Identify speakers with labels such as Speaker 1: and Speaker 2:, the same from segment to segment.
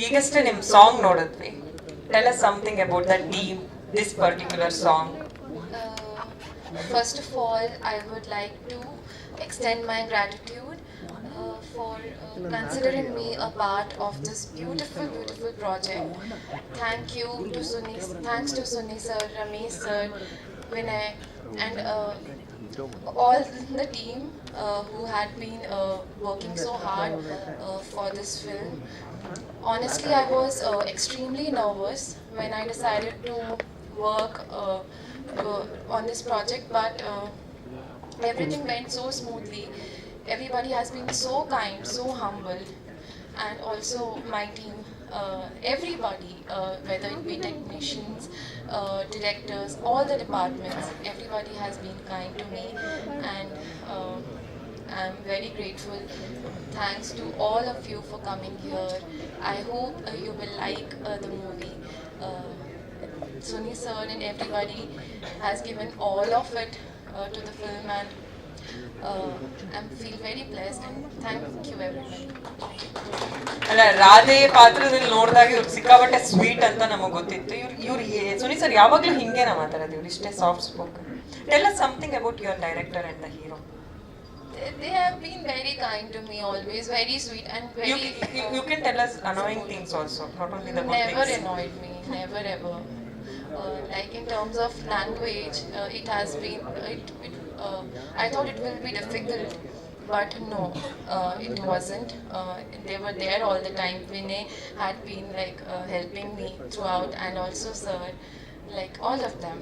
Speaker 1: ಈಗಷ್ಟೇ ನಿಮ್ಮ ಸಾಂಗ್ ನೋಡಿದ್ವಿ. Tell us something about the team, this particular song.
Speaker 2: First of all, I would like to extend my gratitude for considering me a part of this beautiful, beautiful project. Thank you to Sunny, thanks to Sunny sir, Ramesh sir, Vinay, and all the team who had been working so hard for this film. Honestly, I was extremely nervous when I decided to work on this project, but everything went so smoothly. Everybody has been so kind, so humble, and also my team, everybody, whether it be technicians, directors, all the departments, everybody has been kind to me, and I'm very grateful. Thanks to all of you for coming here. I hope you will like the movie. Sunny sir and everybody has given all of it to the film, and I feel very blessed, and thank you everybody.
Speaker 1: ಅಲ್ಲ, ರಾಧೆ ಪಾತ್ರದಲ್ಲಿ ನೋಡಿದಾಗ ಇವ್ರು ಸಿಕ್ಕಾಪಟ್ಟೆ sweet ಅಂತ ನಮಗೆ ಗೊತ್ತಿತ್ತು. ಇವ್ರು Suni sir ಯಾವಾಗಲೂ ಹಿಂಗೇನ ಮಾತಾಡೋದು, ಇವ್ರು ಇಷ್ಟೇ soft spoken. Tell us something about your director and the hero.
Speaker 2: They have been very kind to me, always very sweet and very.
Speaker 1: You can tell us annoying things also, not only the good
Speaker 2: never
Speaker 1: things.
Speaker 2: annoyed me, never ever. Like in terms of language, it has been. I thought it will be difficult, but no, it wasn't. They were there all the time. Vinay had been like helping me throughout, and also sir, like all of them.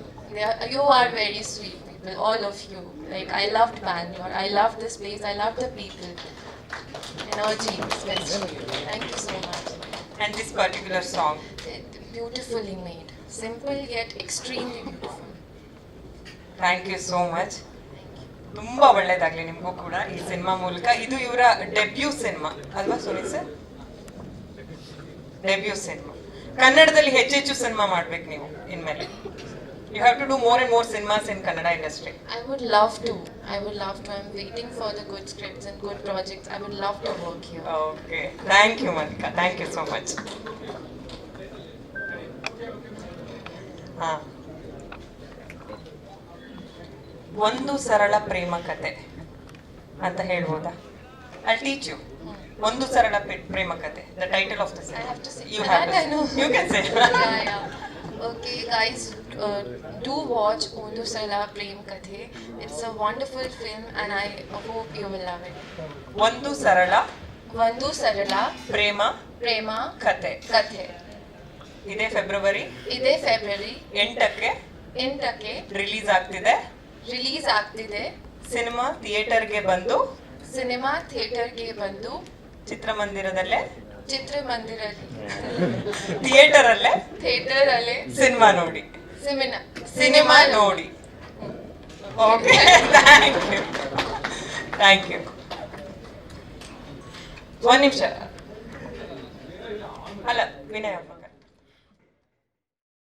Speaker 2: You are very sweet people, all of you. Like I loved Bangalore. I loved this place. I loved the people. Energy, especially. Thank you so much.
Speaker 1: And this particular song.
Speaker 2: Beautifully made. Simple yet extremely beautiful.
Speaker 1: Thank you so much. ತುಂಬಾ ಒಳ್ಳೇದಾಗ್ಲಿ ನಿಮಗೂ ಕೂಡ ಈ cinema ಮೂಲಕ. ಇದು ಇವರ debut cinema ಅಲ್ವಾ Suni sir? Debut cinema. ಕನ್ನಡದಲ್ಲಿ ಹೆಚ್ಚೆಚ್ಚು ಸಿನಿಮಾ ಮಾಡ್ಬೇಕು ನೀವು ಇನ್ಮೇಲೆ. You have to do more and more cinemas in Kannada industry.
Speaker 2: I would love to. I'm waiting for the good scripts and good projects. I would love to work here.
Speaker 1: Okay. Thank you, Malika. Thank you so much. ಒಂದು ಸರಳ ಪ್ರೇಮ ಕತೆ ಅಂತ ಹೇಳ್ಬೋದಾ? I'll teach you. ಒಂದು ಸರಳ ಪ್ರೇಮ ಕತೆ. The title of the film.
Speaker 2: I have to say.
Speaker 1: You have to say. You can say.
Speaker 2: Yeah. Okay, guys, do watch Ondu Sarala Prem Kathe. It's a wonderful film, and I hope you will love it.
Speaker 1: ಒಂದು ಸರಳ
Speaker 2: ಪ್ರೇಮ
Speaker 1: ಕತೆ. ಇದೇ ಫೆಬ್ರವರಿ 8ಕ್ಕೆ release ಆಗ್ತಿದೆ. Cinema ಥಿಯೇಟರ್ಗೆ ಬಂದು ಚಿತ್ರಮಂದಿರದಲ್ಲೇ ಥಿಯೇಟರಲ್ಲೇ ಸಿನಿಮಾ ನೋಡಿ. Okay, thank you. ಒಂದು ನಿಮಿಷ. ಅಲ್ಲ, ವಿನಯಪ್ಪ